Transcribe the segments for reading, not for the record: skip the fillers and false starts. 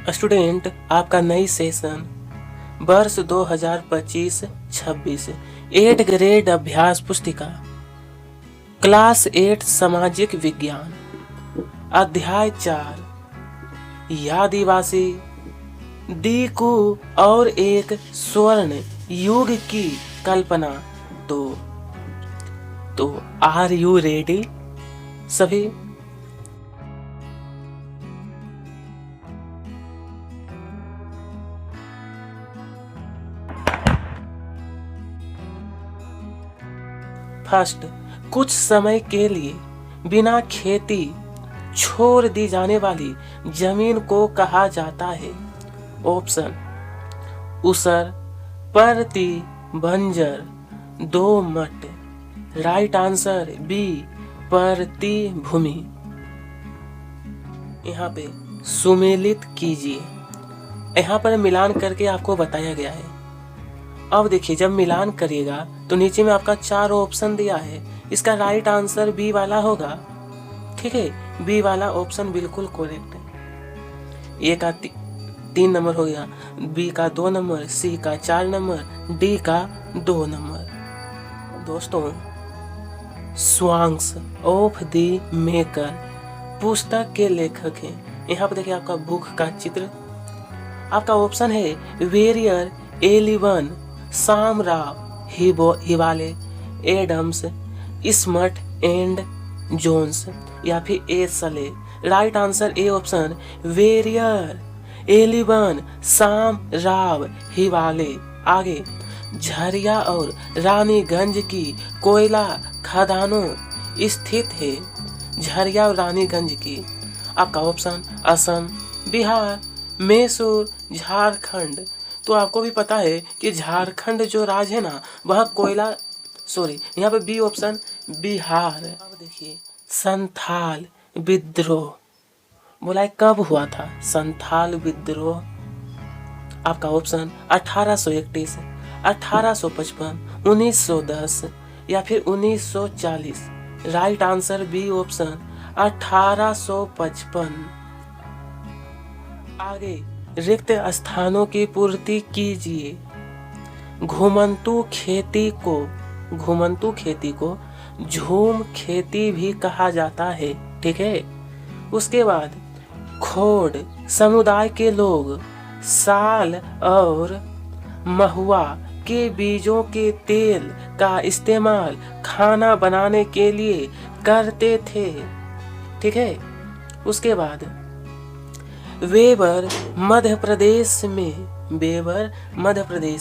Student, आपका नई session वर्ष 2025-26 8 ग्रेड अभ्यास पुस्तिका क्लास 8 सामाजिक विज्ञान अध्याय 4 आदिवासी दीकू और एक स्वर्ण युग की कल्पना। तो आर यू रेडी सभी? फर्स्ट, कुछ समय के लिए बिना खेती छोड़ दी जाने वाली जमीन को कहा जाता है। ऑप्शन ऊसर, परती, बंजर, दोमट। राइट आंसर बी, परती भूमि। यहाँ पे सुमेलित कीजिए। यहाँ पर मिलान करके आपको बताया गया है। अब देखिए, जब मिलान करिएगा तो नीचे में आपका 4 ऑप्शन दिया है, इसका राइट आंसर बी वाला होगा। ठीक है, बी वाला ऑप्शन बिल्कुल करेक्ट है। ए का 3 नंबर हो गया, बी का 2 नंबर, सी का 4 नंबर, डी का 2 नंबर। दोस्तों, स्वांग्स ऑफ द मेकर पुस्तक के लेखक हैं। यहाँ पर देखिए आपका बुक का चित्र। आपका ऑप्शन है Verrier Elwin, Shamrao, Hivale, Adams, Smith and Jones, या फिर ए सले। Right answer A option Verrier Elwin, Shamrao, Hiwale. आगे, झरिया और रानीगंज की कोयला खदानों स्थित है। झरिया और रानीगंज की। आपका ऑप्शन असम, बिहार, मैसूर, झारखंड। तो आपको भी पता है कि झारखंड जो राज्य है ना, वहाँ कोयला, यहाँ पे बी ऑप्शन बिहार। अब देखिए, संथाल विद्रोह बोला है कब हुआ था? संथाल विद्रोह आपका ऑप्शन 1831, 1855, 1910 या फिर 1940। Right answer B option 1855। आगे, रिक्त स्थानों की पूर्ति कीजिए। घुमंतू खेती को झूम खेती भी कहा जाता है। ठीक है। उसके बाद, खोड़ समुदाय के लोग साल और महुआ के बीजों के तेल का इस्तेमाल खाना बनाने के लिए करते थे। ठीक है। उसके बाद, वेबर मध्य प्रदेश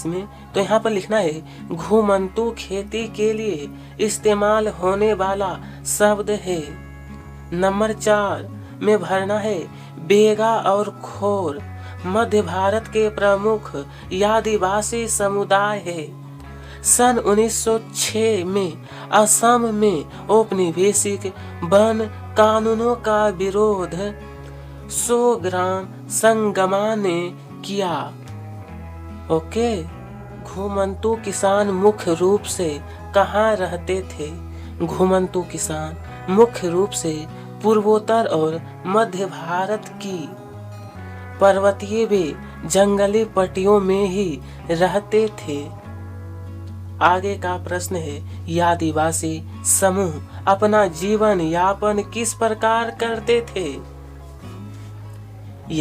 में, तो यहाँ पर लिखना है घुमंतू खेती के लिए इस्तेमाल होने वाला शब्द है। नंबर 4 में भरना है बेगा और खोर मध्य भारत के प्रमुख आदिवासी समुदाय है। सन 1906 में असम में औपनिवेशिक वन कानूनों का विरोध सोग्राम संगमा ने किया। ओके। घुमंतू किसान मुख्य रूप से कहाँ रहते थे? घुमंतू किसान मुख्य रूप से पूर्वोत्तर और मध्य भारत की पर्वतीय व जंगली पट्टियों में ही रहते थे। आगे का प्रश्न है, आदिवासी समूह अपना जीवन यापन किस प्रकार करते थे?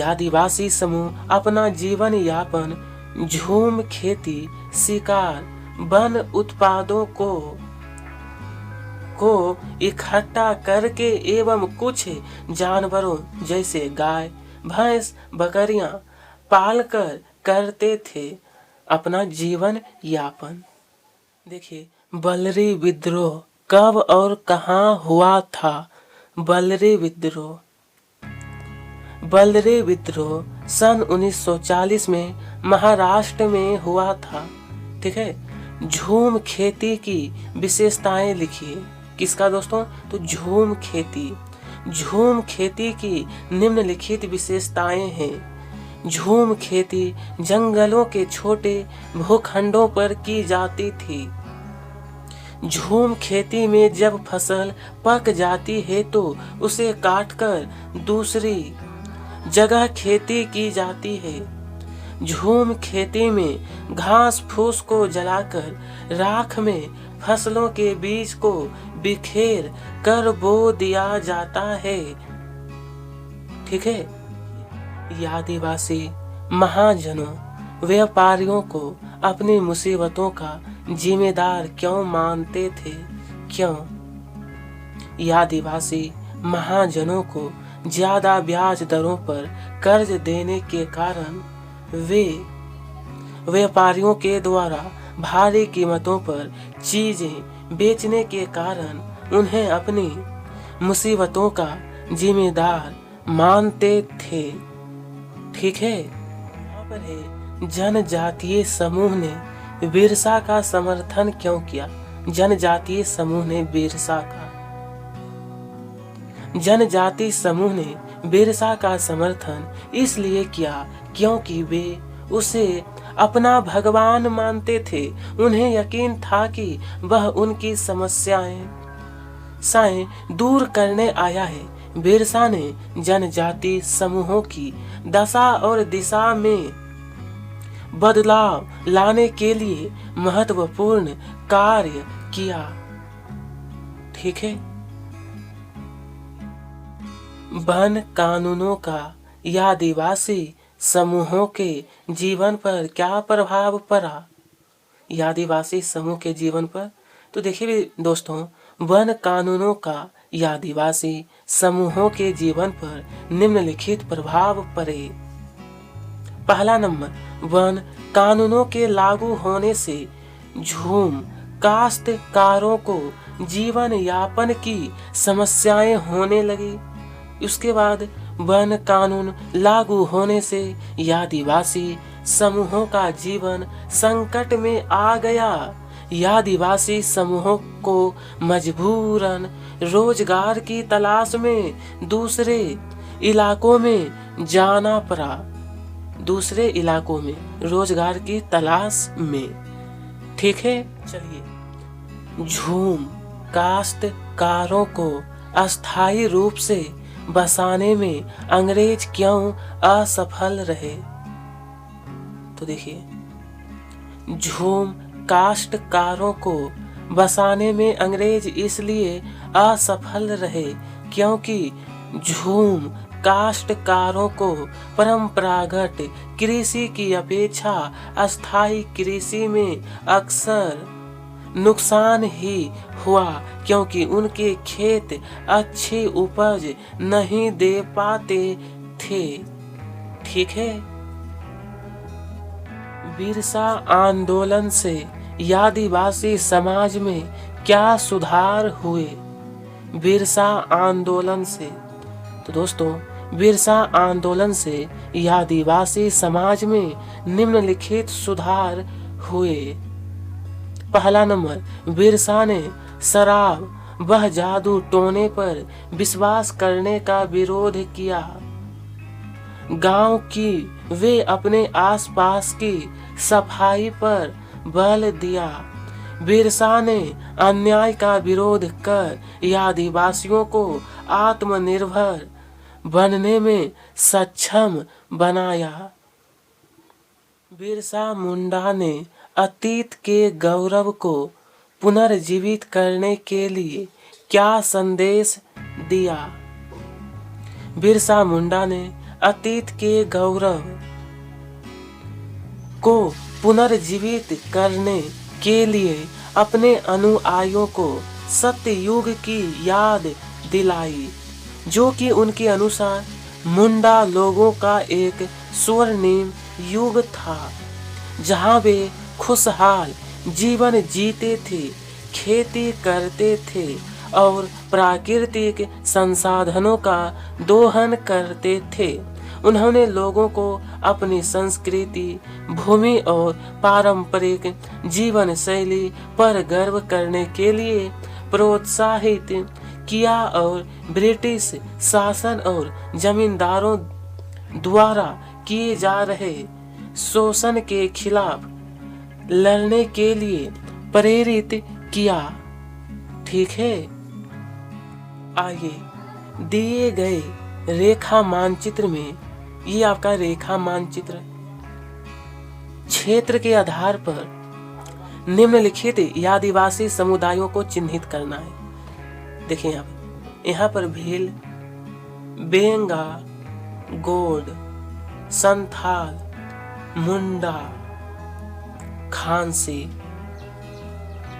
आदिवासी समूह अपना जीवन यापन झूम खेती, शिकार, वन उत्पादों को इकट्ठा करके एवं कुछ जानवरों जैसे गाय, भैंस, बकरियां पालकर करते थे अपना जीवन यापन। देखिए, बलरी विद्रोह कब और कहाँ हुआ था? बलरी विद्रोह सन 1940 में महाराष्ट्र में हुआ था। ठीक है। झूम खेती की विशेषताएं लिखिए। किसका दोस्तों? तो झूम खेती की निम्नलिखित विशेषताएं हैं। झूम खेती जंगलों के छोटे भूखंडों पर की जाती थी। झूम खेती में जब फसल पक जाती है तो उसे काटकर दूसरी जगह खेती की जाती है। झूम खेती में घास फूस को जलाकर राख में फसलों के बीज को बिखेर कर बो दिया जाता है। ठीक है। ये आदिवासी महाजनों व्यापारियों को अपनी मुसीबतों का जिम्मेदार क्यों मानते थे? क्यों? ये आदिवासी महाजनों को ज्यादा ब्याज दरों पर कर्ज देने के कारण वे व्यापारियों के द्वारा भारी कीमतों पर चीजें बेचने के कारण उन्हें अपनी मुसीबतों का जिम्मेदार मानते थे। ठीक है। यहाँ पर है जनजातीय समूह ने बिरसा का समर्थन क्यों किया? जनजातीय समूह ने बिरसा का समर्थन इसलिए किया क्योंकि वे उसे अपना भगवान मानते थे। उन्हें यकीन था कि वह उनकी समस्याएं दूर करने आया है। बिरसा ने जनजाति समूहों की दशा और दिशा में बदलाव लाने के लिए महत्वपूर्ण कार्य किया। ठीक है। वन कानूनों का आदिवासी समूहों के जीवन पर क्या प्रभाव पड़ा? आदिवासी समूह के जीवन पर तो देखिए दोस्तों, वन कानूनों का आदिवासी समूहों के जीवन पर निम्नलिखित प्रभाव पड़े। पहला नंबर, वन कानूनों के लागू होने से झूम काश्तकारों को जीवन यापन की समस्याएं होने लगी। उसके बाद वन कानून लागू होने से आदिवासी समूहों का जीवन संकट में आ गया। आदिवासी समूहों को मजबूरन रोजगार की तलाश में दूसरे इलाकों में जाना पड़ा। दूसरे इलाकों में रोजगार की तलाश में। ठीक है। चलिए, झूम काश्तकारों को अस्थायी रूप से बसाने में अंग्रेज क्यों असफल रहे? तो देखिए, झूम काश्तकारों को बसाने में अंग्रेज इसलिए असफल रहे क्योंकि झूम काश्तकारों को परंपरागत कृषि की अपेक्षा अस्थायी कृषि में अक्सर नुकसान ही हुआ, क्योंकि उनके खेत अच्छी उपज नहीं दे पाते थे। ठीक है। बिरसा आंदोलन से आदिवासी समाज में क्या सुधार हुए? बिरसा आंदोलन से तो दोस्तों, बिरसा आंदोलन से आदिवासी समाज में निम्नलिखित सुधार हुए। पहला नंबर, बिरसा ने शराब व जादू टोने पर विश्वास करने का विरोध किया। गांव की वे अपने आसपास की सफाई पर बल दिया। बिरसा ने अन्याय का विरोध कर आदिवासियों को आत्मनिर्भर बनने में सक्षम बनाया। बिरसा मुंडा ने अतीत के गौरव को पुनर्जीवित करने के लिए क्या संदेश दिया? बिरसा मुंडा ने अतीत के गौरव को पुनर्जीवित करने के लिए अपने अनुयायियों को सत्ययुग की याद दिलाई, जो कि उनके अनुसार मुंडा लोगों का एक स्वर्णिम युग था, जहां वे खुशहाल जीवन जीते थे, खेती करते थे और प्राकृतिक संसाधनों का दोहन करते थे। उन्होंने लोगों को अपनी संस्कृति, भूमि और पारंपरिक जीवन शैली पर गर्व करने के लिए प्रोत्साहित किया और ब्रिटिश शासन और जमींदारों द्वारा किए जा रहे शोषण के खिलाफ लड़ने के लिए प्रेरित किया। ठीक है। आइए दिए गए रेखा मानचित्र में ये आपका रेखा मानचित्र। क्षेत्र के आधार पर निम्नलिखित आदिवासी समुदायों को चिन्हित करना है। देखिए यहाँ पर भील, बेंगा, गोंड, संथाल, मुंडा, खानसी।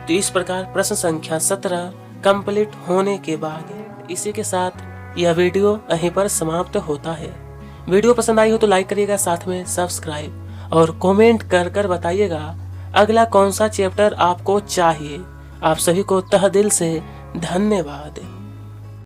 तो इस प्रकार प्रश्न संख्या 17 कंप्लीट होने के बाद इसी के साथ यह वीडियो यहीं पर समाप्त होता है। वीडियो पसंद आई हो तो लाइक करिएगा, साथ में सब्सक्राइब और कमेंट कर बताइएगा अगला कौन सा चैप्टर आपको चाहिए। आप सभी को तहे दिल से धन्यवाद।